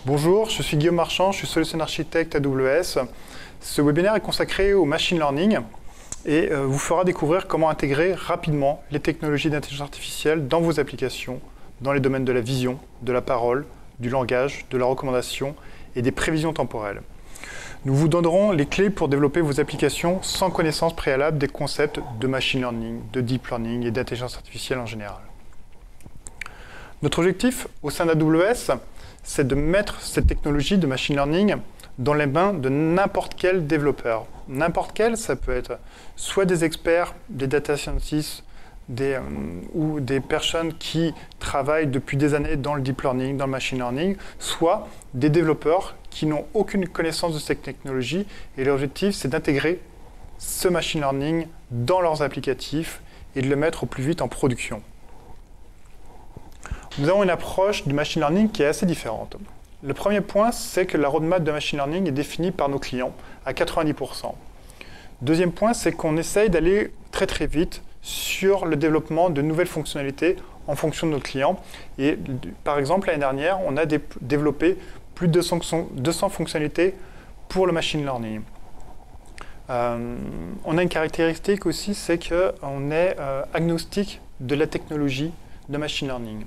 Bonjour, je suis Guillaume Marchand, je suis Solution Architect AWS. Ce webinaire est consacré au Machine Learning et vous fera découvrir comment intégrer rapidement les technologies d'intelligence artificielle dans vos applications, dans les domaines de la vision, de la parole, du langage, de la recommandation et des prévisions temporelles. Nous vous donnerons les clés pour développer vos applications sans connaissance préalable des concepts de Machine Learning, de Deep Learning et d'intelligence artificielle en général. Notre objectif au sein d'AWS, c'est de mettre cette technologie de machine learning dans les mains de n'importe quel développeur. N'importe quel, ça peut être soit des experts, des data scientists, ou des personnes qui travaillent depuis des années dans le deep learning, dans le machine learning, soit des développeurs qui n'ont aucune connaissance de cette technologie et l'objectif, c'est d'intégrer ce machine learning dans leurs applicatifs et de le mettre au plus vite en production. Nous avons une approche du machine learning qui est assez différente. Le premier point, c'est que la roadmap de machine learning est définie par nos clients à 90%. Deuxième point, c'est qu'on essaye d'aller très très vite sur le développement de nouvelles fonctionnalités en fonction de nos clients. Et par exemple, l'année dernière, on a développé plus de 200 fonctionnalités pour le machine learning. On a une caractéristique aussi, c'est qu'on est agnostique de la technologie de machine learning.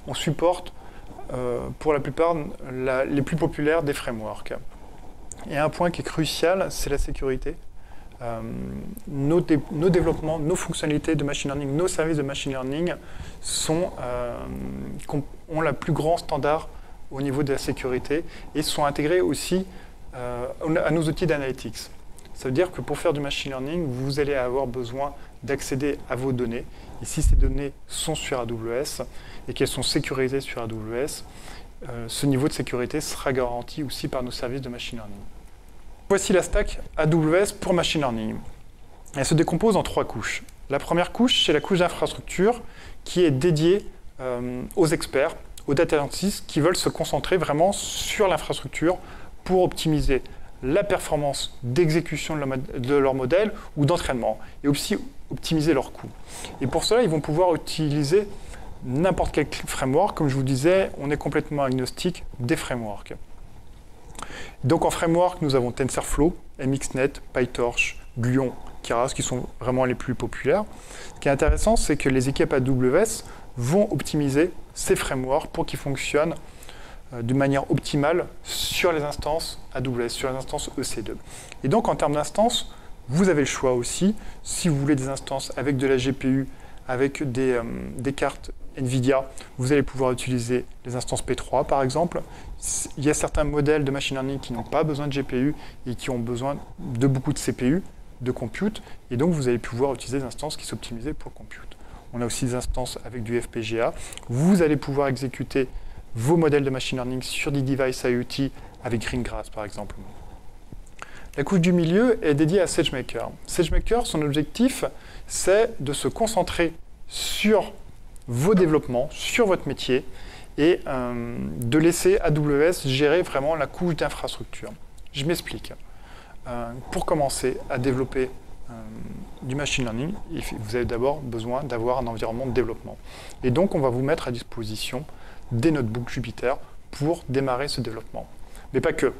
On supporte pour la plupart les plus populaires des frameworks. Et un point qui est crucial, c'est la sécurité. Nos développements, nos fonctionnalités de machine learning, nos services de machine learning ont le plus grand standard au niveau de la sécurité et sont intégrés aussi à nos outils d'analytics. Ça veut dire que pour faire du machine learning, vous allez avoir besoin d'accéder à vos données. Et si ces données sont sur AWS et qu'elles sont sécurisées sur AWS, ce niveau de sécurité sera garanti aussi par nos services de machine learning. Voici la stack AWS pour machine learning. Elle se décompose en 3 couches. La première couche, c'est la couche d'infrastructure qui est dédiée aux experts, aux data scientists qui veulent se concentrer vraiment sur l'infrastructure pour optimiser la performance d'exécution de leur modèle ou d'entraînement et aussi optimiser leurs coûts. Et pour cela, ils vont pouvoir utiliser n'importe quel framework. Comme je vous disais, on est complètement agnostique des frameworks. Donc en framework, nous avons TensorFlow, MXNet, PyTorch, Gluon, Keras, qui sont vraiment les plus populaires. Ce qui est intéressant, c'est que les équipes AWS vont optimiser ces frameworks pour qu'ils fonctionnent de manière optimale sur les instances AWS, sur les instances EC2. Et donc en termes d'instances, vous avez le choix aussi, si vous voulez des instances avec de la GPU, avec des cartes NVIDIA, vous allez pouvoir utiliser les instances P3 par exemple. Il y a certains modèles de machine learning qui n'ont pas besoin de GPU et qui ont besoin de beaucoup de CPU, de compute, et donc vous allez pouvoir utiliser des instances qui sont optimisées pour le compute. On a aussi des instances avec du FPGA. Vous allez pouvoir exécuter vos modèles de machine learning sur des devices IoT avec Greengrass par exemple. La couche du milieu est dédiée à SageMaker. SageMaker, son objectif, c'est de se concentrer sur vos développements, sur votre métier et de laisser AWS gérer vraiment la couche d'infrastructure. Je m'explique. Pour commencer à développer du machine learning, vous avez d'abord besoin d'avoir un environnement de développement. Et donc, on va vous mettre à disposition des notebooks Jupyter pour démarrer ce développement. Mais pas que.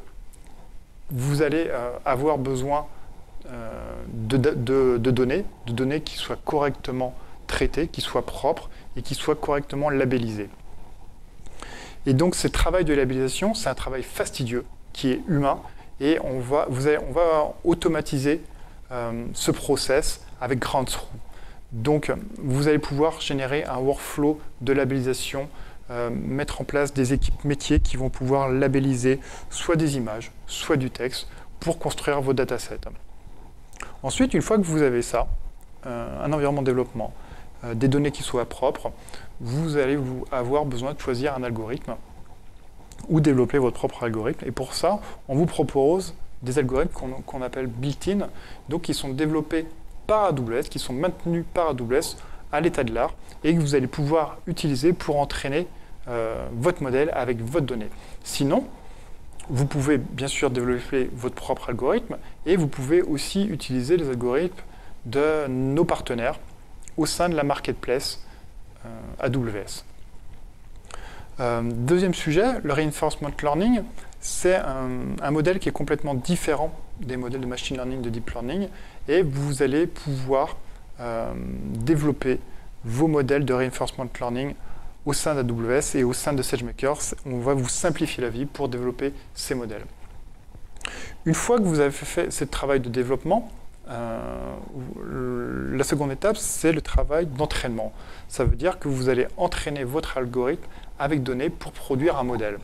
Vous allez avoir besoin de données qui soient correctement traitées, qui soient propres et qui soient correctement labellisées. Et donc, ce travail de labellisation, c'est un travail fastidieux qui est humain et on va automatiser ce process avec GroundTruth. Donc, vous allez pouvoir générer un workflow de labellisation, mettre en place des équipes métiers qui vont pouvoir labelliser soit des images, soit du texte pour construire vos datasets. Ensuite, une fois que vous avez ça, un environnement de développement, des données qui soient propres, vous allez avoir besoin de choisir un algorithme ou développer votre propre algorithme. Et pour ça, on vous propose des algorithmes qu'on appelle built-in, donc qui sont développés par AWS, qui sont maintenus par AWS à l'état de l'art et que vous allez pouvoir utiliser pour entraîner votre modèle avec votre donnée. Sinon, vous pouvez bien sûr développer votre propre algorithme et vous pouvez aussi utiliser les algorithmes de nos partenaires au sein de la marketplace AWS. Deuxième sujet, le reinforcement learning, c'est un modèle qui est complètement différent des modèles de machine learning, de deep learning, et vous allez pouvoir développer vos modèles de reinforcement learning au sein d'AWS et au sein de SageMaker. On va vous simplifier la vie pour développer ces modèles. Une fois que vous avez fait ce travail de développement, la seconde étape, c'est le travail d'entraînement. Ça veut dire que vous allez entraîner votre algorithme avec données pour produire un modèle.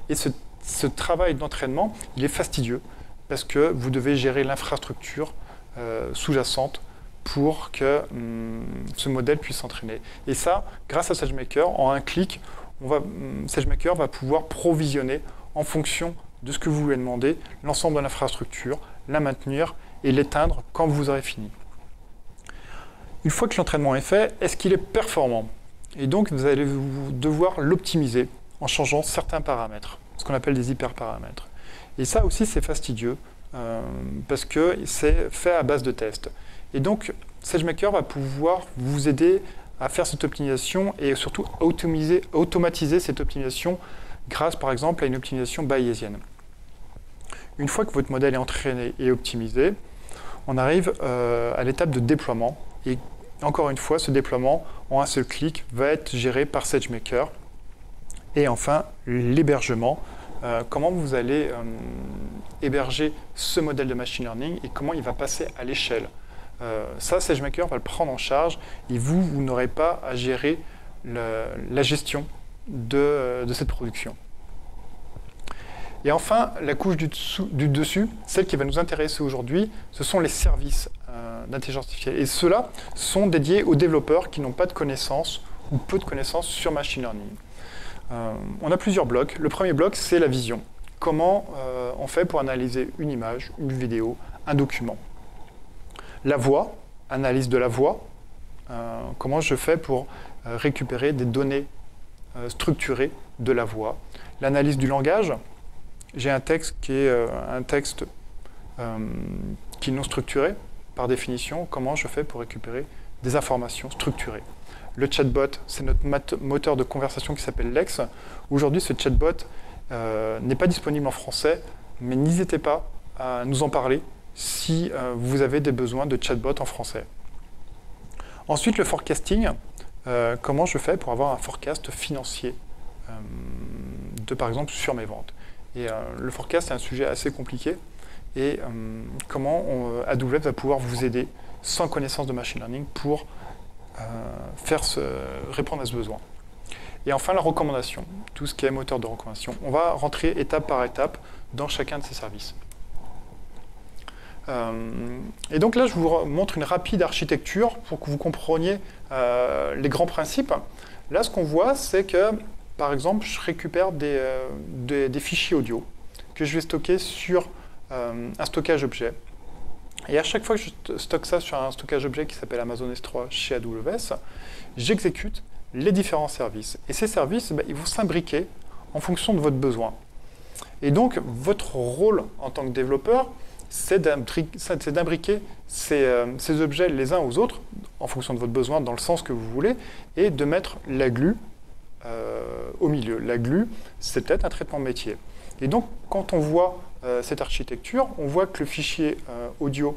Et ce travail d'entraînement, il est fastidieux parce que vous devez gérer l'infrastructure sous-jacente pour que ce modèle puisse s'entraîner. Et ça, grâce à SageMaker, en un clic, SageMaker va pouvoir provisionner en fonction de ce que vous lui demandez l'ensemble de l'infrastructure, la maintenir et l'éteindre quand vous aurez fini. Une fois que l'entraînement est fait, est-ce qu'il est performant? Et donc, vous allez devoir l'optimiser en changeant certains paramètres, ce qu'on appelle des hyperparamètres. Et ça aussi, c'est fastidieux parce que c'est fait à base de tests. Et donc, SageMaker va pouvoir vous aider à faire cette optimisation et surtout automatiser cette optimisation grâce, par exemple, à une optimisation bayésienne. Une fois que votre modèle est entraîné et optimisé, on arrive à l'étape de déploiement. Et encore une fois, ce déploiement, en un seul clic, va être géré par SageMaker. Et enfin, l'hébergement. Comment vous allez héberger ce modèle de machine learning et comment il va passer à l'échelle. Ça, SageMaker va le prendre en charge et vous n'aurez pas à gérer la gestion de cette production. Et enfin, la couche du dessus, celle qui va nous intéresser aujourd'hui, ce sont les services d'intelligence artificielle. Et ceux-là sont dédiés aux développeurs qui n'ont pas de connaissances ou peu de connaissances sur machine learning. On a plusieurs blocs. Le premier bloc, c'est la vision. Comment on fait pour analyser une image, une vidéo, un document. La voix, analyse de la voix. Comment je fais pour récupérer des données structurées de la voix. L'analyse du langage. J'ai un texte qui est qui est non structuré, par définition. Comment je fais pour récupérer des informations structurées. Le chatbot, c'est notre moteur de conversation qui s'appelle Lex. Aujourd'hui, ce chatbot n'est pas disponible en français, mais n'hésitez pas à nous en parler si vous avez des besoins de chatbot en français. Ensuite, le forecasting. Comment je fais pour avoir un forecast financier par exemple, sur mes ventes. Et le forecast est un sujet assez compliqué. Et comment AWS va pouvoir vous aider sans connaissance de machine learning pour répondre à ce besoin. Et enfin, la recommandation, tout ce qui est moteur de recommandation. On va rentrer étape par étape dans chacun de ces services. Et donc là, je vous montre une rapide architecture pour que vous compreniez les grands principes. Là, ce qu'on voit, c'est que, par exemple, je récupère des fichiers audio que je vais stocker sur un stockage objet. Et à chaque fois que je stocke ça sur un stockage objet qui s'appelle Amazon S3 chez AWS, j'exécute les différents services. Et ces services, ils vont s'imbriquer en fonction de votre besoin. Et donc, votre rôle en tant que développeur, c'est d'imbriquer ces objets les uns aux autres, en fonction de votre besoin, dans le sens que vous voulez, et de mettre la glue au milieu. La glue, c'est peut-être un traitement métier. Et donc, quand on voit cette architecture, on voit que le fichier audio,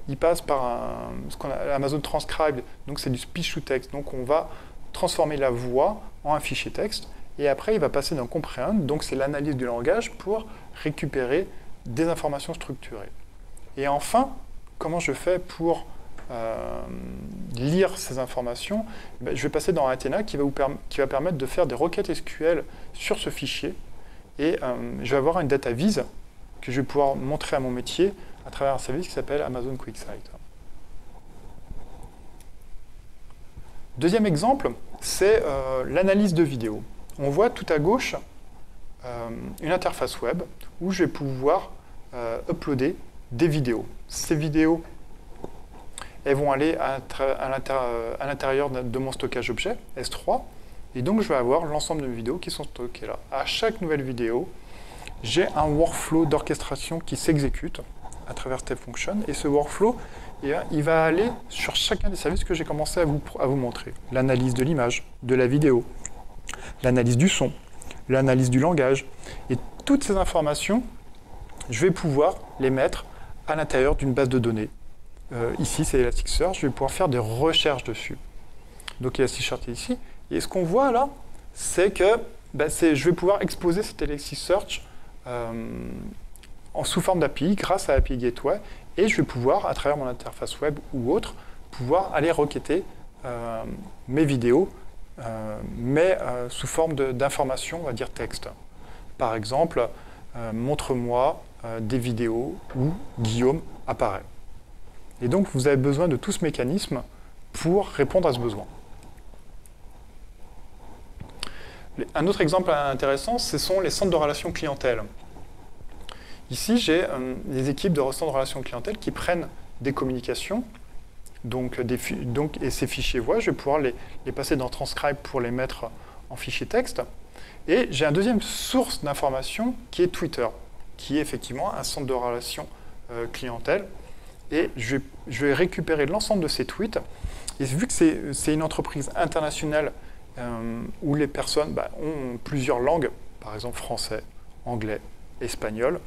il passe par ce qu'on a Amazon Transcribe, donc c'est du speech to text. Donc, on va transformer la voix en un fichier texte, et après, il va passer dans Comprehend, donc c'est l'analyse du langage pour récupérer des informations structurées. Et enfin, comment je fais pour lire ces informations? Je vais passer dans Athena qui va permettre de faire des requêtes SQL sur ce fichier, et je vais avoir une data vise que je vais pouvoir montrer à mon métier à travers un service qui s'appelle Amazon QuickSight. Deuxième exemple, c'est l'analyse de vidéo. On voit tout à gauche une interface web où je vais pouvoir uploader des vidéos. Ces vidéos, elles vont aller à l'intérieur de mon stockage objet, S3, et donc je vais avoir l'ensemble de mes vidéos qui sont stockées là. À chaque nouvelle vidéo, j'ai un workflow d'orchestration qui s'exécute à travers Step Function, et ce workflow, il va aller sur chacun des services que j'ai commencé à vous montrer. L'analyse de l'image, de la vidéo, l'analyse du son, l'analyse du langage. Et toutes ces informations, je vais pouvoir les mettre à l'intérieur d'une base de données. Ici, c'est Elasticsearch, je vais pouvoir faire des recherches dessus. Donc Elasticsearch est ici. Et ce qu'on voit là, c'est que je vais pouvoir exposer cet Elasticsearch sous forme d'API, grâce à l'API Gateway, et je vais pouvoir, à travers mon interface web ou autre, pouvoir aller requêter mes vidéos, mais sous forme d'informations, on va dire texte. Par exemple, montre-moi des vidéos où Guillaume apparaît. Et donc, vous avez besoin de tout ce mécanisme pour répondre à ce besoin. Un autre exemple intéressant, ce sont les centres de relations clientèle. Ici, j'ai des équipes de centres de relations clientèle qui prennent des communications, et ces fichiers voix, je vais pouvoir les passer dans Transcribe pour les mettre en fichier texte. Et j'ai une deuxième source d'information qui est Twitter, qui est effectivement un centre de relations clientèle. Et je vais récupérer l'ensemble de ces tweets. Et vu que c'est une entreprise internationale où les personnes ont plusieurs langues, par exemple français, anglais, espagnol,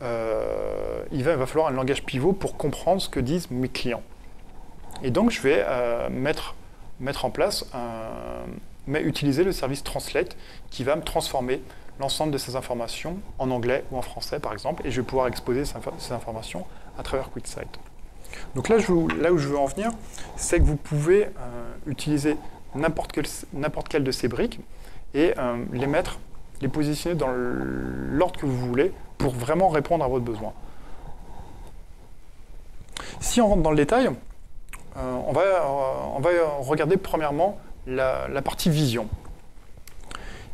il va falloir un langage pivot pour comprendre ce que disent mes clients. Et donc je vais mettre en place, utiliser le service Translate qui va me transformer l'ensemble de ces informations en anglais ou en français par exemple, et je vais pouvoir exposer ces informations à travers QuickSight. Donc là où je veux en venir, c'est que vous pouvez utiliser n'importe quelle de ces briques et les positionner dans l'ordre que vous voulez pour vraiment répondre à votre besoin. Si on rentre dans le détail, on va regarder premièrement la partie vision.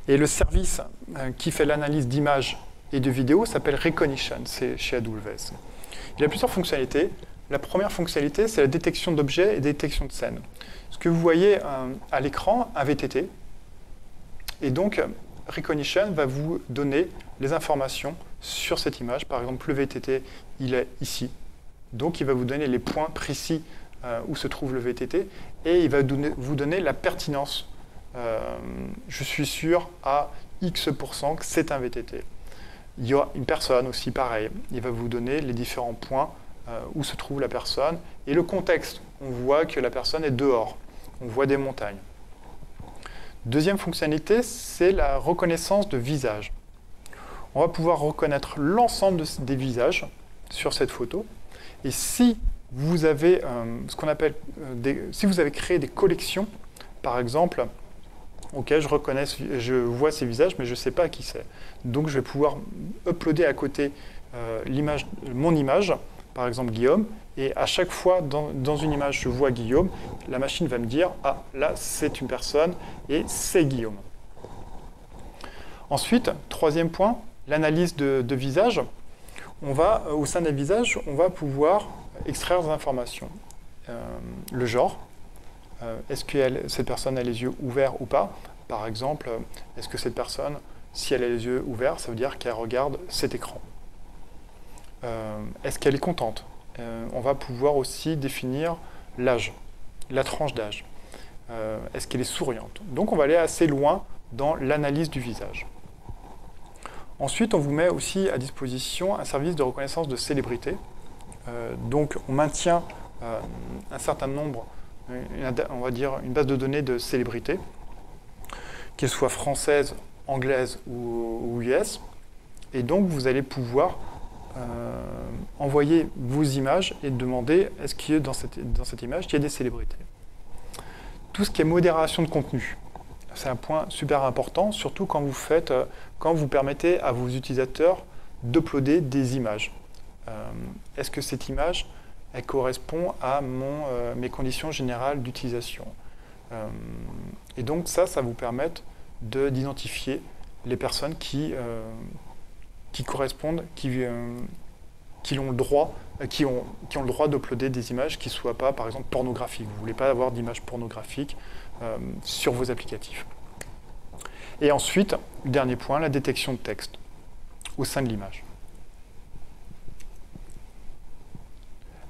Et le service qui fait l'analyse d'images et de vidéos s'appelle Rekognition, c'est chez AWS. Il a plusieurs fonctionnalités. La première fonctionnalité, c'est la détection d'objets et détection de scènes. Ce que vous voyez à l'écran, un VTT. Et donc, Rekognition va vous donner les informations sur cette image. Par exemple, le VTT, il est ici. Donc, il va vous donner les points précis où se trouve le VTT. Et il va vous donner la pertinence. Je suis sûr à X% que c'est un VTT. Il y a une personne aussi, pareil. Il va vous donner les différents points où se trouve la personne. Et le contexte, on voit que la personne est dehors. On voit des montagnes. Deuxième fonctionnalité, c'est la reconnaissance de visage. On va pouvoir reconnaître l'ensemble des visages sur cette photo. Et si vous avez si vous avez créé des collections, par exemple, ok, je vois ces visages, mais je ne sais pas qui c'est. Donc je vais pouvoir uploader à côté mon image, par exemple Guillaume, et à chaque fois dans une image je vois Guillaume, la machine va me dire « Ah, là c'est une personne et c'est Guillaume ». Ensuite, troisième point, l'analyse de visage. Au sein des visages, on va pouvoir extraire des informations. Le genre, est-ce que cette personne a les yeux ouverts ou pas? Par exemple, est-ce que cette personne, si elle a les yeux ouverts, ça veut dire qu'elle regarde cet écran? Est-ce qu'elle est contente? On va pouvoir aussi définir l'âge, la tranche d'âge. Est-ce qu'elle est souriante? Donc on va aller assez loin dans l'analyse du visage. Ensuite, on vous met aussi à disposition un service de reconnaissance de célébrités. Donc on maintient un certain nombre, on va dire une base de données de célébrités, qu'elles soient françaises, anglaises ou US. Et donc vous allez pouvoir envoyer vos images et demander est-ce qu'il y a dans cette image il y a des célébrités. Tout ce qui est modération de contenu, c'est un point super important, surtout quand vous permettez à vos utilisateurs d'uploader des images. Est-ce que cette image elle correspond à mes conditions générales d'utilisation? Et donc ça vous permet d'identifier les personnes qui correspondent, qui ont le droit d'uploader des images qui ne soient pas, par exemple, pornographiques. Vous ne voulez pas avoir d'images pornographiques sur vos applicatifs. Et ensuite, le dernier point, la détection de texte au sein de l'image.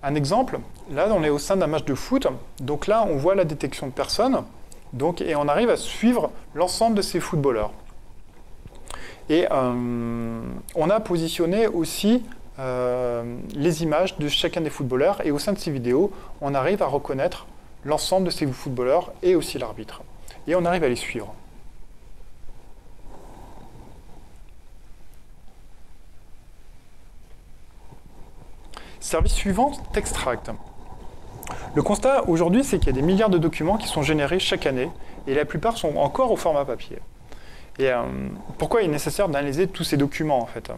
Un exemple, là on est au sein d'un match de foot, donc là on voit la détection de personnes, Donc, et on arrive à suivre l'ensemble de ces footballeurs. Et on a positionné aussi les images de chacun des footballeurs, et au sein de ces vidéos, on arrive à reconnaître l'ensemble de ces footballeurs et aussi l'arbitre. Et on arrive à les suivre. Service suivant, Textract. Le constat aujourd'hui, c'est qu'il y a des milliards de documents qui sont générés chaque année, et la plupart sont encore au format papier. Et pourquoi il est nécessaire d'analyser tous ces documents en fait?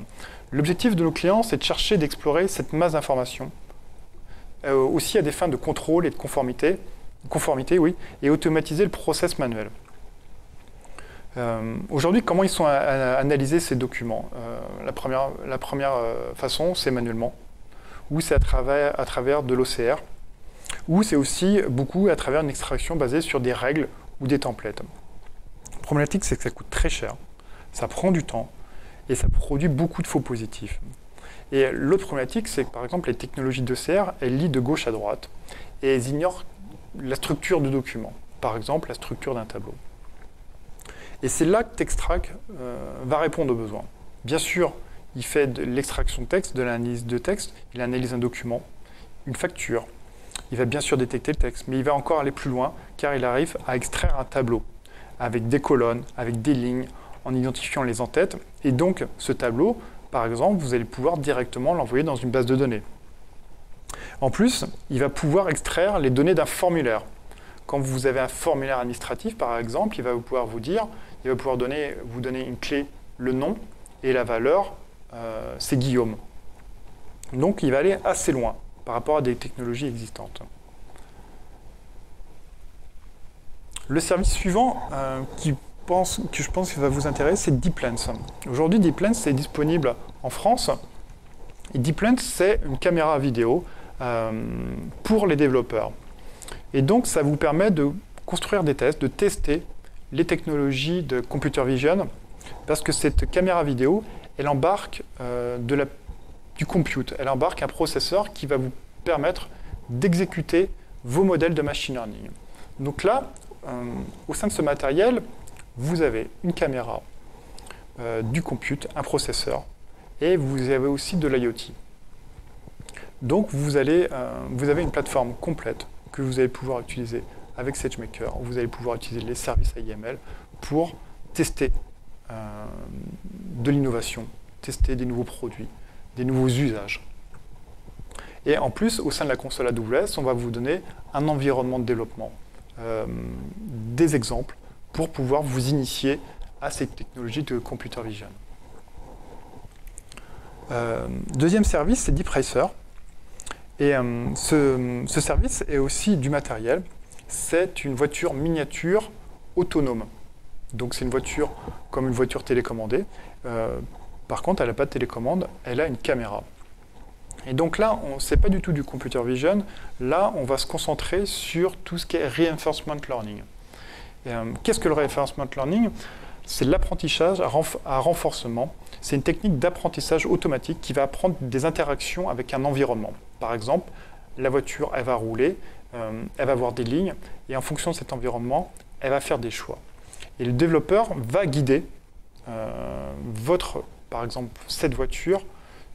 L'objectif de nos clients, c'est de chercher d'explorer cette masse d'informations, aussi à des fins de contrôle et de conformité, oui, et automatiser le process manuel. Aujourd'hui, comment ils sont analysés ces documents? La première façon, c'est manuellement, ou c'est à travers de l'OCR, ou c'est aussi beaucoup à travers une extraction basée sur des règles ou des templates. La problématique, c'est que ça coûte très cher, ça prend du temps, et ça produit beaucoup de faux positifs. Et l'autre problématique, c'est que par exemple, les technologies d'OCR, elles lient de gauche à droite, et elles ignorent la structure du document, par exemple la structure d'un tableau. Et c'est là que Textract va répondre aux besoins. Bien sûr, il fait de l'extraction de texte, de l'analyse de texte, il analyse un document, une facture, il va bien sûr détecter le texte, mais il va encore aller plus loin, car il arrive à extraire un tableau, avec des colonnes, avec des lignes, en identifiant les entêtes, et donc ce tableau, par exemple, vous allez pouvoir directement l'envoyer dans une base de données. En plus, il va pouvoir extraire les données d'un formulaire. Quand vous avez un formulaire administratif, par exemple, il va pouvoir vous dire, il va pouvoir vous donner une clé, le nom, et la valeur, c'est Guillaume. Donc il va aller assez loin par rapport à des technologies existantes. Le service suivant que je pense qu'il va vous intéresser, c'est DeepLens. Aujourd'hui, DeepLens est disponible en France. Et DeepLens, c'est une caméra vidéo pour les développeurs. Et donc, ça vous permet de construire des tests, de tester les technologies de computer vision, parce que cette caméra vidéo, elle embarque du compute, elle embarque un processeur qui va vous permettre d'exécuter vos modèles de machine learning. Donc là, au sein de ce matériel, vous avez une caméra, du compute, un processeur, et vous avez aussi de l'IoT. Donc vous avez une plateforme complète que vous allez pouvoir utiliser avec SageMaker. Vous allez pouvoir utiliser les services AIML pour tester de l'innovation, tester des nouveaux produits, des nouveaux usages. Et en plus, au sein de la console AWS, on va vous donner un environnement de développement, des exemples pour pouvoir vous initier à ces technologies de computer vision. Deuxième service, c'est DeepRacer. Et ce service est aussi du matériel. C'est une voiture miniature autonome. Donc c'est une voiture comme une voiture télécommandée. Par contre, elle n'a pas de télécommande, elle a une caméra. Et donc là, ce n'est pas du tout du computer vision. Là, on va se concentrer sur tout ce qui est reinforcement learning. Qu'est-ce que le reinforcement learning? C'est l'apprentissage à renforcement. C'est une technique d'apprentissage automatique qui va apprendre des interactions avec un environnement. Par exemple, la voiture, elle va rouler, elle va avoir des lignes, et en fonction de cet environnement, elle va faire des choix. Et le développeur va guider par exemple, cette voiture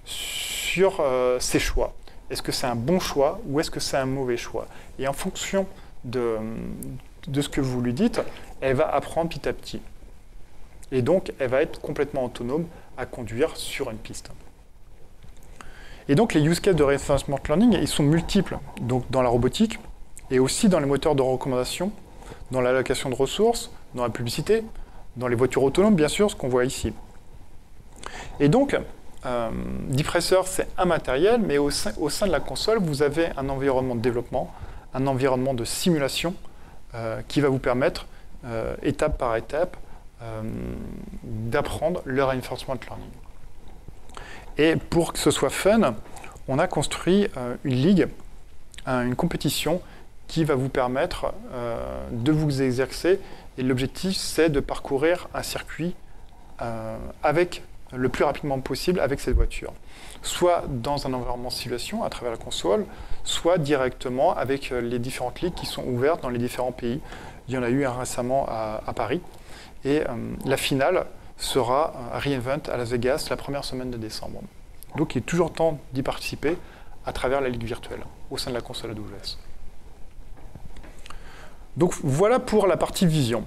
sur ses choix. Est-ce que c'est un bon choix ou est-ce que c'est un mauvais choix? Et en fonction de ce que vous lui dites, elle va apprendre petit à petit. Et donc, elle va être complètement autonome à conduire sur une piste. Et donc, les use cases de reinforcement learning, ils sont multiples, donc dans la robotique, et aussi dans les moteurs de recommandation, dans l'allocation de ressources, dans la publicité, dans les voitures autonomes, bien sûr, ce qu'on voit ici. Et donc, DeepRacer, c'est un matériel, mais au sein de la console, vous avez un environnement de développement, un environnement de simulation qui va vous permettre, étape par étape, d'apprendre le reinforcement learning. Et pour que ce soit fun, on a construit une ligue, une compétition qui va vous permettre de vous exercer. Et l'objectif, c'est de parcourir un circuit avec le plus rapidement possible avec cette voiture. Soit dans un environnement simulation à travers la console, soit directement avec les différentes ligues qui sont ouvertes dans les différents pays Il y en a eu un récemment à Paris. Et la finale sera à reInvent à Las Vegas la première semaine de décembre. Donc il est toujours temps d'y participer à travers la Ligue virtuelle au sein de la console AWS. Donc voilà pour la partie vision.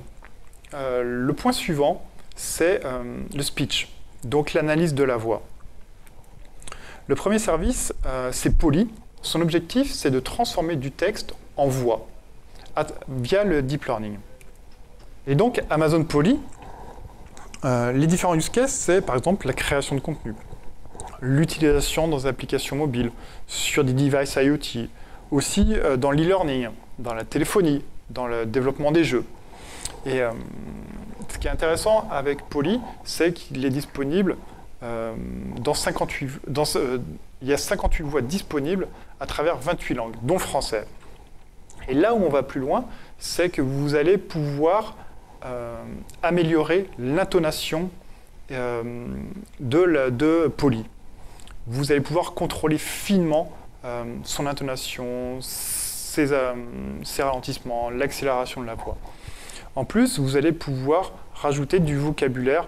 Le point suivant, c'est le speech, donc l'analyse de la voix. Le premier service, c'est Polly. Son objectif, c'est de transformer du texte en voix via le deep learning. Et donc, Amazon Polly, les différents use cases, c'est par exemple la création de contenu, l'utilisation dans des applications mobiles, sur des devices IoT, aussi dans l'e-learning, dans la téléphonie, dans le développement des jeux. Et ce qui est intéressant avec Polly, c'est qu'il est disponible dans 58, il y a 58 voix disponibles à travers 28 langues, dont le français. Et là où on va plus loin, c'est que vous allez pouvoir améliorer l'intonation de Polly. Vous allez pouvoir contrôler finement son intonation, ses ralentissements, l'accélération de la voix. En plus, vous allez pouvoir rajouter du vocabulaire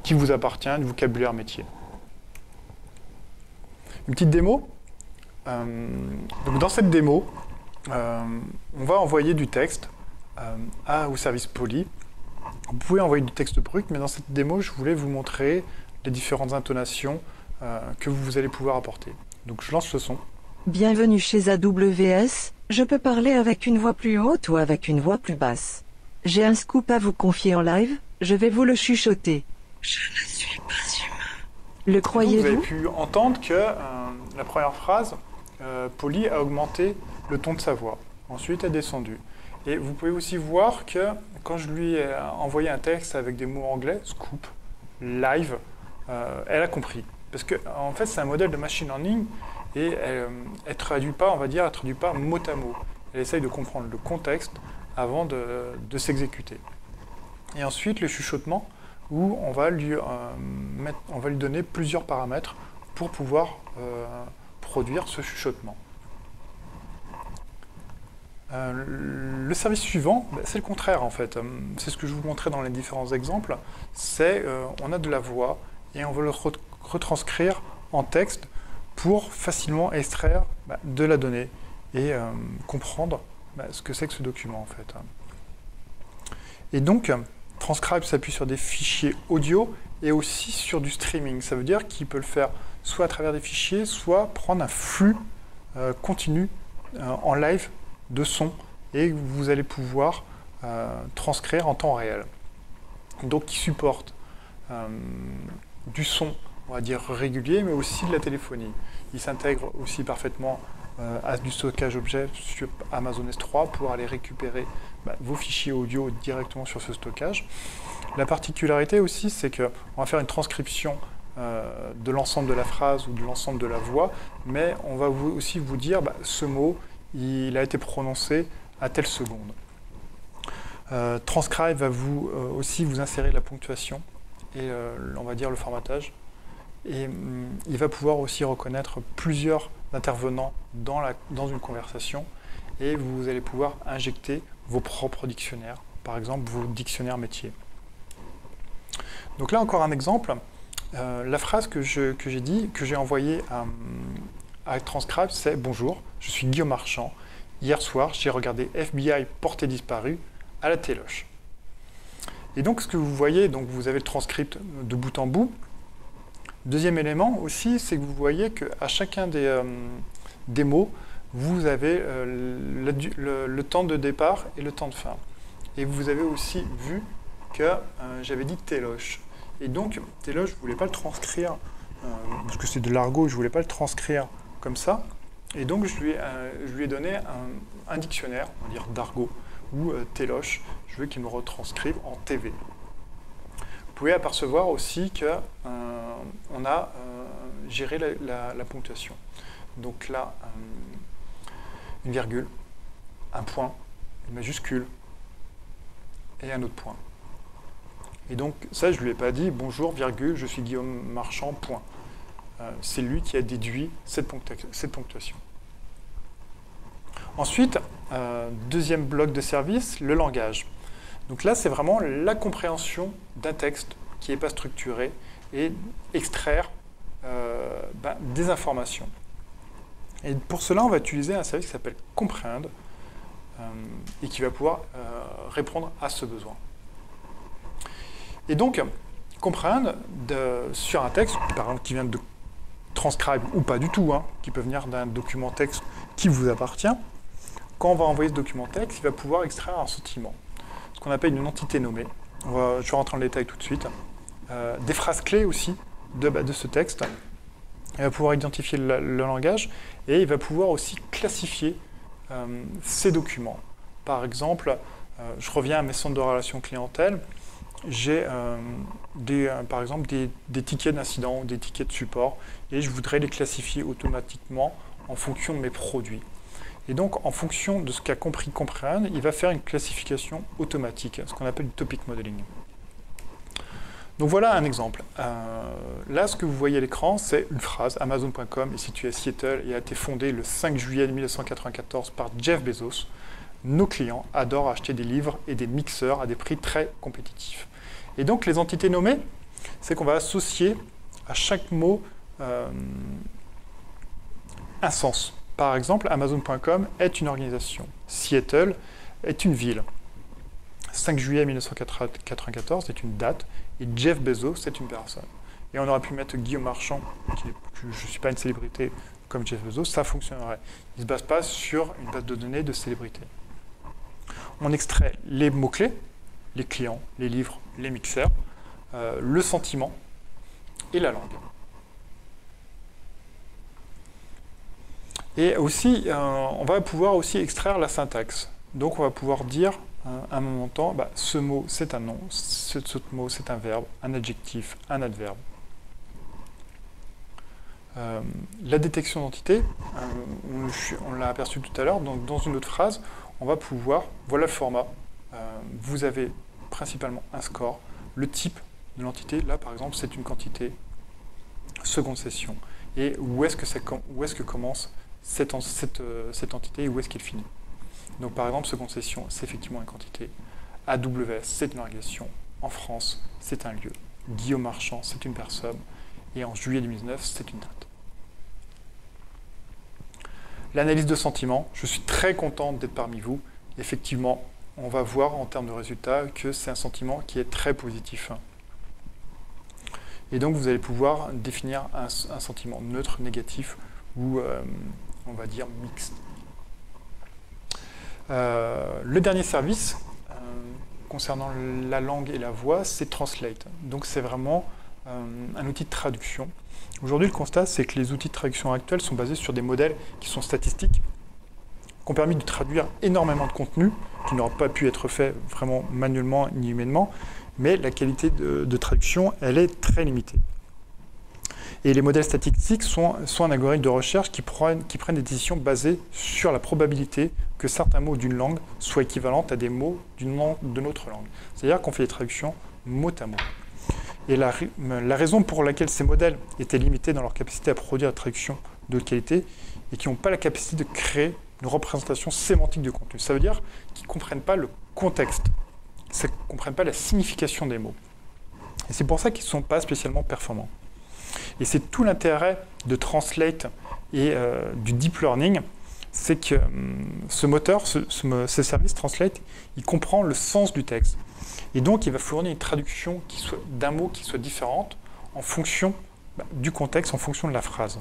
qui vous appartient, du vocabulaire métier. Une petite démo. Donc dans cette démo, on va envoyer du texte au service Polly. Vous pouvez envoyer du texte brut, mais dans cette démo, je voulais vous montrer les différentes intonations que vous allez pouvoir apporter. Donc je lance le son. Bienvenue chez AWS, je peux parler avec une voix plus haute ou avec une voix plus basse. J'ai un scoop à vous confier en live, je vais vous le chuchoter. Je ne suis pas humain. Le croyez-vous? Vous avez pu entendre que la première phrase, Polly a augmenté le ton de sa voix. Ensuite, elle est descendue. Et vous pouvez aussi voir que quand je lui ai envoyé un texte avec des mots anglais, scoop, live, elle a compris. Parce que en fait, c'est un modèle de machine learning et elle traduit pas, on va dire, elle traduit pas mot à mot. Elle essaye de comprendre le contexte avant de s'exécuter. Et ensuite, le chuchotement, où on va lui donner plusieurs paramètres pour pouvoir produire ce chuchotement. Le service suivant, c'est le contraire en fait. C'est ce que je vous montrais dans les différents exemples. C'est on a de la voix et on veut le retranscrire en texte pour facilement extraire de la donnée et comprendre ce que c'est que ce document en fait. Et donc, Transcribe s'appuie sur des fichiers audio et aussi sur du streaming. Ça veut dire qu'il peut le faire soit à travers des fichiers, soit prendre un flux continu en live de son et vous allez pouvoir transcrire en temps réel. Donc, il supporte du son, on va dire régulier, mais aussi de la téléphonie. Il s'intègre aussi parfaitement à du stockage objet sur Amazon S3 pour aller récupérer vos fichiers audio directement sur ce stockage. La particularité aussi, c'est qu'on va faire une transcription de l'ensemble de la phrase ou de l'ensemble de la voix, mais on va aussi vous dire ce mot, il a été prononcé à telle seconde. Transcribe va aussi vous insérer la ponctuation et on va dire le formatage. Et il va pouvoir aussi reconnaître plusieurs intervenants dans une conversation et vous allez pouvoir injecter vos propres dictionnaires, par exemple vos dictionnaires métiers. Donc là encore un exemple, la phrase que j'ai envoyée à Transcribe, c'est « Bonjour, je suis Guillaume Marchand. Hier soir, j'ai regardé FBI porté disparu à la téloche. » Et donc ce que vous voyez, donc vous avez le transcript de bout en bout. Deuxième élément aussi, c'est que vous voyez qu'à chacun des mots, vous avez le temps de départ et le temps de fin. Et vous avez aussi vu que j'avais dit téloche. Et donc, téloche, je ne voulais pas le transcrire, parce que c'est de l'argot, je ne voulais pas le transcrire comme ça. Et donc, je lui ai donné un dictionnaire, on va dire d'argot, ou téloche. Je veux qu'il me retranscrive en TV. Vous pouvez apercevoir aussi qu'on a géré la ponctuation. Donc là, une virgule, un point, une majuscule et un autre point. Et donc ça, je ne lui ai pas dit « Bonjour, virgule, je suis Guillaume Marchand, point ». C'est lui qui a déduit cette ponctuation. Ensuite, deuxième bloc de service, le langage. Donc là, c'est vraiment la compréhension d'un texte qui n'est pas structuré et extraire des informations. Et pour cela, on va utiliser un service qui s'appelle Comprehend et qui va pouvoir répondre à ce besoin. Et donc, Comprehend, sur un texte, par exemple, qui vient de transcribe ou pas du tout, qui peut venir d'un document texte qui vous appartient, quand on va envoyer ce document texte, il va pouvoir extraire un sentiment, ce qu'on appelle une entité nommée. Je vais rentrer dans le détail tout de suite. Des phrases clés aussi de ce texte. Il va pouvoir identifier le langage et il va pouvoir aussi classifier ces documents. Par exemple, je reviens à mes centres de relations clientèle, j'ai par exemple des tickets d'incident ou des tickets de support et je voudrais les classifier automatiquement en fonction de mes produits. Et donc, en fonction de ce qu'a compris Comprehend, il va faire une classification automatique, ce qu'on appelle du topic modeling. Donc voilà un exemple. Là, ce que vous voyez à l'écran, c'est une phrase. Amazon.com est situé à Seattle et a été fondé le 5 juillet 1994 par Jeff Bezos. Nos clients adorent acheter des livres et des mixeurs à des prix très compétitifs. Et donc, les entités nommées, c'est qu'on va associer à chaque mot un sens. Par exemple, Amazon.com est une organisation. Seattle est une ville. 5 juillet 1994 est une date. Et Jeff Bezos, c'est une personne. Et on aurait pu mettre Guillaume Marchand, je ne suis pas une célébrité comme Jeff Bezos, ça fonctionnerait. Il ne se base pas sur une base de données de célébrités. On extrait les mots-clés, les clients, les livres, les mixeurs, le sentiment et la langue. Et aussi, on va pouvoir aussi extraire la syntaxe. Donc on va pouvoir dire à un moment temps, ce mot c'est un nom, ce mot c'est un verbe, un adjectif, un adverbe. La détection d'entité, on l'a aperçu tout à l'heure, donc dans une autre phrase, on va pouvoir, voilà le format, vous avez principalement un score, le type de l'entité, là par exemple c'est une quantité, seconde session, et où est-ce que commence cette entité et où est-ce qu'elle finit. Donc par exemple, seconde session, c'est effectivement une quantité. AWS, c'est une organisation. En France, c'est un lieu. Guillaume Marchand, c'est une personne. Et en juillet 2019, c'est une date. L'analyse de sentiment, je suis très content d'être parmi vous. Effectivement, on va voir en termes de résultats que c'est un sentiment qui est très positif. Et donc vous allez pouvoir définir un sentiment neutre, négatif ou on va dire mixte. Le dernier service concernant la langue et la voix, c'est Translate. Donc c'est vraiment un outil de traduction. Aujourd'hui, le constat, c'est que les outils de traduction actuels sont basés sur des modèles qui sont statistiques, qui ont permis de traduire énormément de contenu, qui n'aura pas pu être fait vraiment manuellement ni humainement, mais la qualité de traduction, elle est très limitée. Et les modèles statistiques sont un algorithme de recherche qui prennent des décisions basées sur la probabilité que certains mots d'une langue soient équivalents à des mots d'une autre langue. C'est-à-dire qu'on fait des traductions mot à mot. Et la raison pour laquelle ces modèles étaient limités dans leur capacité à produire la traduction de qualité et qui n'ont pas la capacité de créer une représentation sémantique du contenu. Ça veut dire qu'ils ne comprennent pas le contexte, ils ne comprennent pas la signification des mots. Et c'est pour ça qu'ils ne sont pas spécialement performants. Et c'est tout l'intérêt de Translate et du Deep Learning, c'est que ce moteur, ce service Translate, il comprend le sens du texte. Et donc, il va fournir une traduction d'un mot qui soit différente en fonction du contexte, en fonction de la phrase.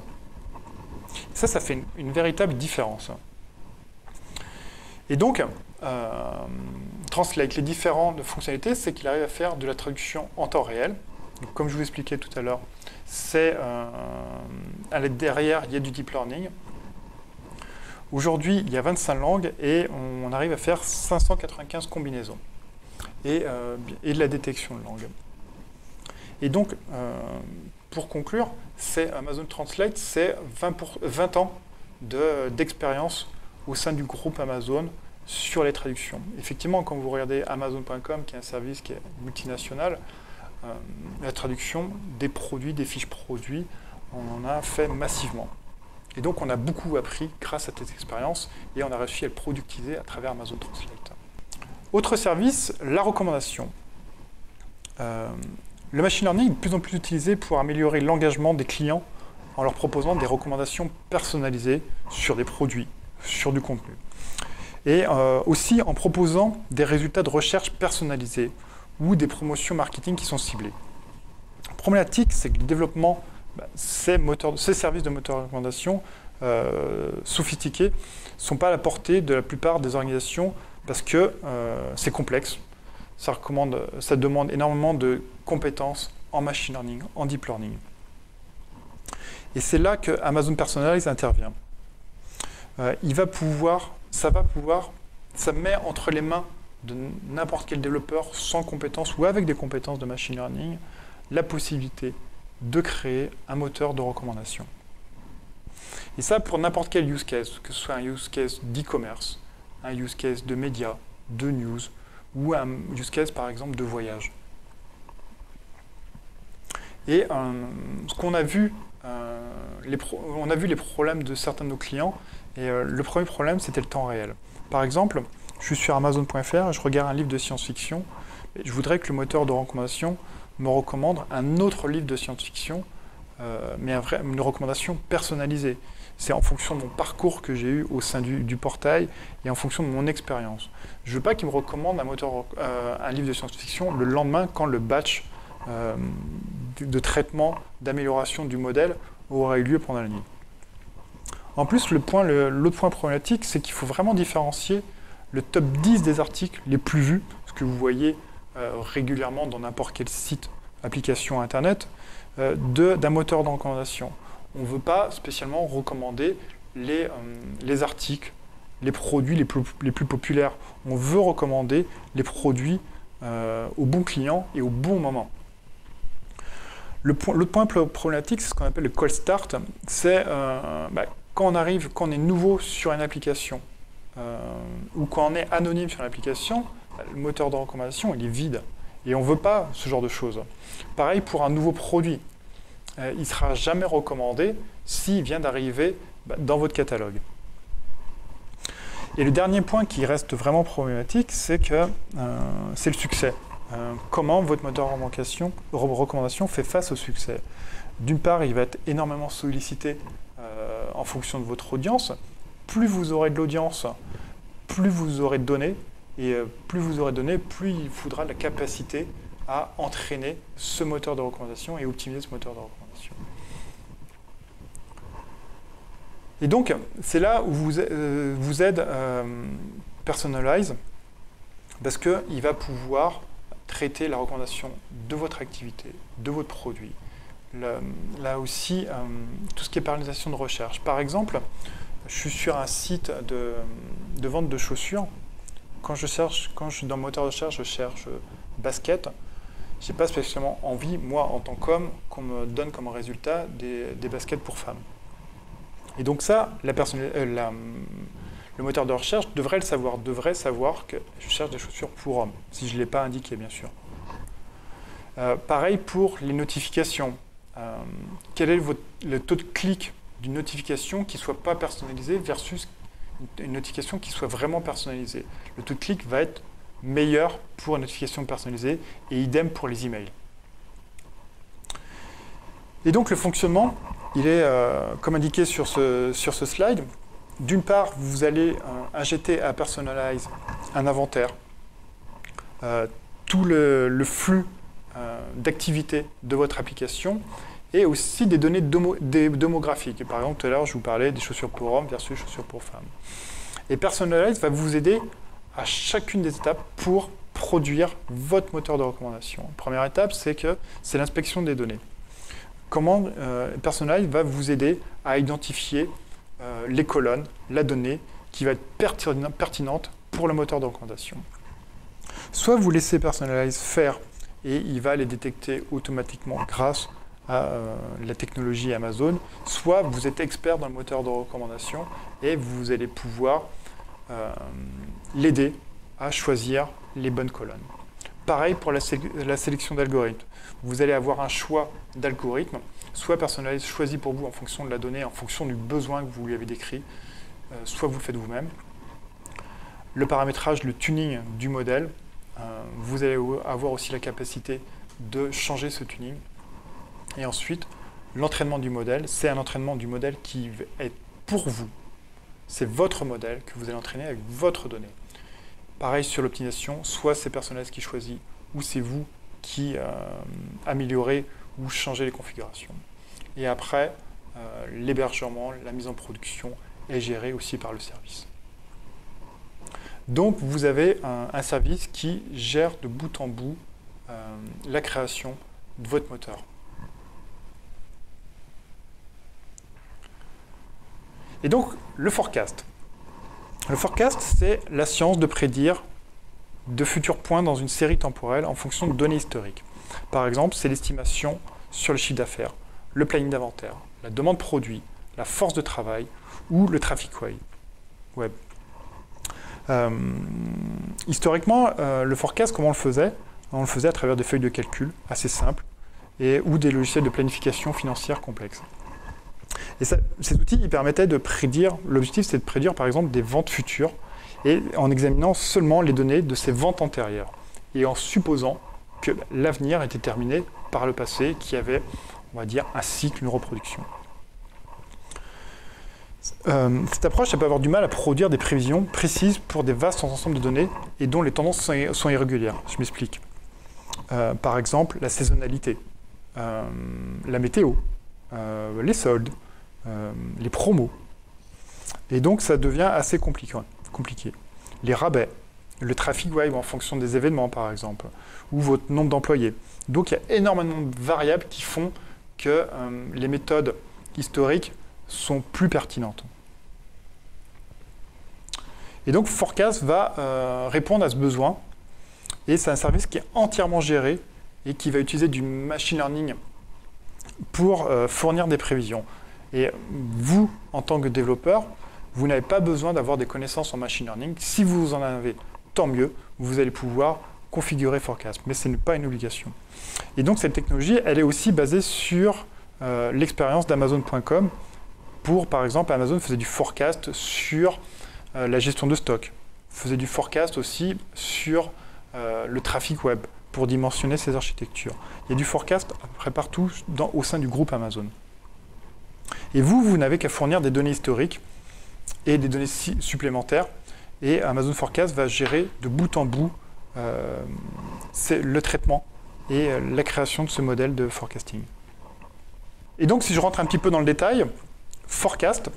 Et ça fait une véritable différence. Et donc, Translate, les différentes fonctionnalités, c'est qu'il arrive à faire de la traduction en temps réel. Donc, comme je vous expliquais tout à l'heure, derrière, il y a du deep learning. Aujourd'hui, il y a 25 langues et on arrive à faire 595 combinaisons et de la détection de langue. Et donc, pour conclure, Amazon Translate, c'est 20 ans d'expérience au sein du groupe Amazon sur les traductions. Effectivement, quand vous regardez Amazon.com, qui est un service qui est multinational, la traduction des produits, des fiches produits, on en a fait massivement. Et donc on a beaucoup appris grâce à cette expérience et on a réussi à le productiser à travers Amazon Translate. Autre service, la recommandation. Le machine learning est de plus en plus utilisé pour améliorer l'engagement des clients en leur proposant des recommandations personnalisées sur des produits, sur du contenu. Et aussi en proposant des résultats de recherche personnalisés ou des promotions marketing qui sont ciblées. La problématique, c'est que le développement, ces services de moteurs de recommandation sophistiqués ne sont pas à la portée de la plupart des organisations parce que c'est complexe. Ça demande énormément de compétences en machine learning, en deep learning. Et c'est là que Amazon Personalize intervient. Ça met entre les mains de n'importe quel développeur sans compétences ou avec des compétences de machine learning la possibilité de créer un moteur de recommandation. Et ça pour n'importe quel use case, que ce soit un use case d'e-commerce, un use case de médias, de news, ou un use case par exemple de voyage. Et ce qu'on a vu, on a vu les problèmes de certains de nos clients, et le premier problème c'était le temps réel. Par exemple, je suis sur Amazon.fr et je regarde un livre de science-fiction, et je voudrais que le moteur de recommandation me recommande un autre livre de science-fiction, mais une recommandation personnalisée. C'est en fonction de mon parcours que j'ai eu au sein du portail et en fonction de mon expérience. Je ne veux pas qu'il me recommande un livre de science-fiction le lendemain quand le batch de traitement, d'amélioration du modèle aura eu lieu pendant la nuit. En plus, l'autre point problématique, c'est qu'il faut vraiment différencier le top 10 des articles les plus vus, ce que vous voyez régulièrement dans n'importe quel site, application Internet, d'un moteur de recommandation. On ne veut pas spécialement recommander les articles, les produits les plus populaires. On veut recommander les produits au bon client et au bon moment. L'autre point problématique, c'est ce qu'on appelle le cold start. C'est quand on est nouveau sur une application ou quand on est anonyme sur l'application, le moteur de recommandation il est vide. Et on ne veut pas ce genre de choses. Pareil pour un nouveau produit. Il ne sera jamais recommandé s'il vient d'arriver dans votre catalogue. Et le dernier point qui reste vraiment problématique, c'est le succès. Comment votre moteur de recommandation fait face au succès. D'une part, il va être énormément sollicité en fonction de votre audience. Plus vous aurez de l'audience, plus vous aurez de données. Et plus vous aurez de données, plus il faudra de la capacité à entraîner ce moteur de recommandation et optimiser ce moteur de recommandation. Et donc, c'est là où vous aide Personalize, parce qu'il va pouvoir traiter la recommandation de votre activité, de votre produit. Là aussi, tout ce qui est personnalisation de recherche. Par exemple, je suis sur un site de vente de chaussures. Quand je suis dans le moteur de recherche, je cherche basket. Je n'ai pas spécialement envie, moi, en tant qu'homme, qu'on me donne comme résultat des baskets pour femmes. Et donc ça, le moteur de recherche devrait savoir que je cherche des chaussures pour hommes, si je ne l'ai pas indiqué, bien sûr. Pareil pour les notifications. Quel est le taux de clic d'une notification qui ne soit pas personnalisée versus une notification qui soit vraiment personnalisée? Le taux de clic va être meilleur pour une notification personnalisée et idem pour les emails. Et donc le fonctionnement, il est comme indiqué sur ce slide. D'une part, vous allez injecter à Personalize un inventaire, tout le flux d'activité de votre application et aussi des données démographiques. Par exemple, tout à l'heure, je vous parlais des chaussures pour hommes versus chaussures pour femmes. Et Personalize va vous aider à chacune des étapes pour produire votre moteur de recommandation. La première étape, c'est l'inspection des données. Comment Personalize va vous aider à identifier les colonnes, la donnée qui va être pertinente pour le moteur de recommandation. Soit vous laissez Personalize faire et il va les détecter automatiquement grâce à la technologie Amazon, soit vous êtes expert dans le moteur de recommandation et vous allez pouvoir l'aider à choisir les bonnes colonnes. Pareil pour la sélection d'algorithmes. Vous allez avoir un choix d'algorithme, soit personnalisé, choisi pour vous en fonction de la donnée, en fonction du besoin que vous lui avez décrit, soit vous le faites vous-même. Le paramétrage, le tuning du modèle, vous allez avoir aussi la capacité de changer ce tuning. Et ensuite, l'entraînement du modèle, c'est un entraînement du modèle qui est pour vous. C'est votre modèle que vous allez entraîner avec votre donnée. Pareil sur l'optimisation, soit c'est Personalize qui choisit, ou c'est vous qui améliorez ou changez les configurations. Et après, l'hébergement, la mise en production est gérée aussi par le service. Donc vous avez un service qui gère de bout en bout la création de votre moteur. Et donc le forecast. Le forecast, c'est la science de prédire de futurs points dans une série temporelle en fonction de données historiques. Par exemple, c'est l'estimation sur le chiffre d'affaires, le planning d'inventaire, la demande produit, la force de travail ou le trafic web. Historiquement, le forecast, comment on le faisait? On le faisait à travers des feuilles de calcul assez simples ou des logiciels de planification financière complexes. Et ces outils ils permettaient de prédire, l'objectif c'est de prédire par exemple des ventes futures et en examinant seulement les données de ces ventes antérieures et en supposant que l'avenir était terminé par le passé qui avait, on va dire, un cycle, une reproduction. Cette approche peut avoir du mal à produire des prévisions précises pour des vastes ensembles de données et dont les tendances sont irrégulières. Je m'explique. Par exemple, la saisonnalité, la météo, les soldes, les promos. Et donc ça devient assez compliqué. Les rabais, le trafic web en fonction des événements par exemple, ou votre nombre d'employés. Donc il y a énormément de variables qui font que les méthodes historiques sont plus pertinentes. Et donc Forecast va répondre à ce besoin et c'est un service qui est entièrement géré et qui va utiliser du machine learning pour fournir des prévisions. Et vous, en tant que développeur, vous n'avez pas besoin d'avoir des connaissances en machine learning. Si vous en avez, tant mieux, vous allez pouvoir configurer Forecast, mais ce n'est pas une obligation. Et donc cette technologie, elle est aussi basée sur l'expérience d'Amazon.com. Pour, par exemple, Amazon faisait du forecast sur la gestion de stock, faisait du forecast aussi sur le trafic web pour dimensionner ses architectures. Il y a du forecast à peu près partout au sein du groupe Amazon. Et vous n'avez qu'à fournir des données historiques et des données supplémentaires. Et Amazon Forecast va gérer de bout en bout le traitement et la création de ce modèle de forecasting. Et donc, si je rentre un petit peu dans le détail, Forecast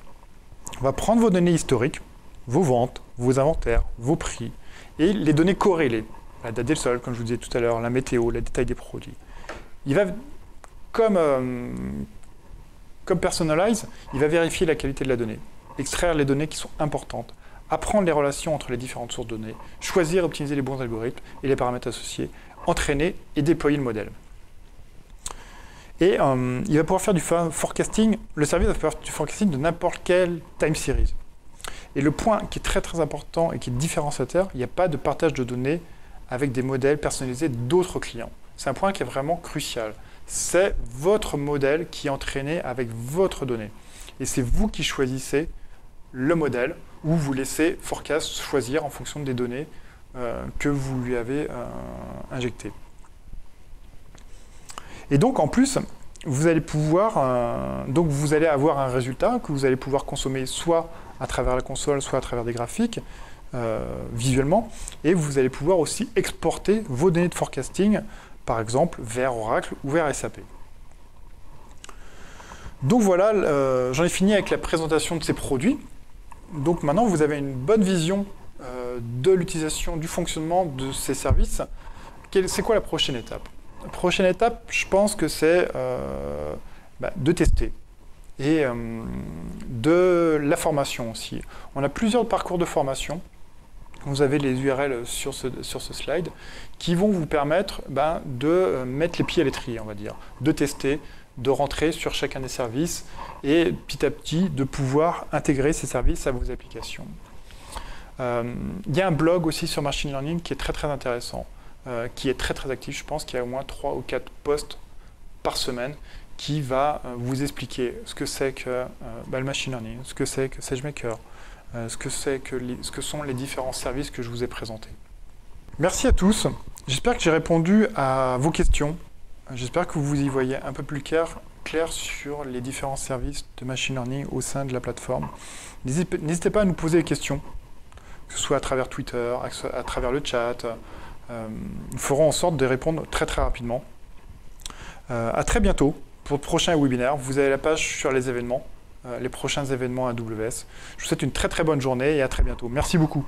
va prendre vos données historiques, vos ventes, vos inventaires, vos prix, et les données corrélées, la date des soldes, comme je vous disais tout à l'heure, la météo, le détail des produits. Il va, comme Personalize, il va vérifier la qualité de la donnée, extraire les données qui sont importantes, apprendre les relations entre les différentes sources de données, choisir et optimiser les bons algorithmes et les paramètres associés, entraîner et déployer le modèle. Et il va pouvoir faire du forecasting, le service va faire du forecasting de n'importe quelle time series. Et le point qui est très très important et qui est différenciateur, il n'y a pas de partage de données avec des modèles personnalisés d'autres clients. C'est un point qui est vraiment crucial. C'est votre modèle qui est entraîné avec votre donnée. Et c'est vous qui choisissez le modèle ou vous laissez Forecast choisir en fonction des données que vous lui avez injectées. Et donc en plus, vous allez pouvoir, donc vous allez avoir un résultat que vous allez pouvoir consommer soit à travers la console, soit à travers des graphiques, visuellement, et vous allez pouvoir aussi exporter vos données de forecasting, par exemple vers Oracle ou vers SAP. Donc voilà, j'en ai fini avec la présentation de ces produits. Donc maintenant, vous avez une bonne vision de l'utilisation, du fonctionnement de ces services. C'est quoi la prochaine étape? La prochaine étape, je pense que c'est de tester et de la formation aussi. On a plusieurs parcours de formation. Vous avez les URL sur ce slide qui vont vous permettre de mettre les pieds à l'étrier, on va dire, de tester, de rentrer sur chacun des services et petit à petit de pouvoir intégrer ces services à vos applications. Il y a un blog aussi sur Machine Learning qui est très très intéressant. qui est très très actif. Je pense qu'il y a au moins 3 ou 4 posts par semaine qui va vous expliquer ce que c'est que le machine learning, ce que c'est que SageMaker, ce que sont les différents services que je vous ai présentés. Merci à tous. J'espère que j'ai répondu à vos questions. J'espère que vous y voyez un peu plus clair sur les différents services de machine learning au sein de la plateforme. N'hésitez pas à nous poser des questions, que ce soit à travers Twitter, à travers le chat. Nous ferons en sorte de répondre très très rapidement. À très bientôt pour le prochain webinaire. Vous avez la page sur les événements, les prochains événements AWS. Je vous souhaite une très très bonne journée et à très bientôt. Merci beaucoup.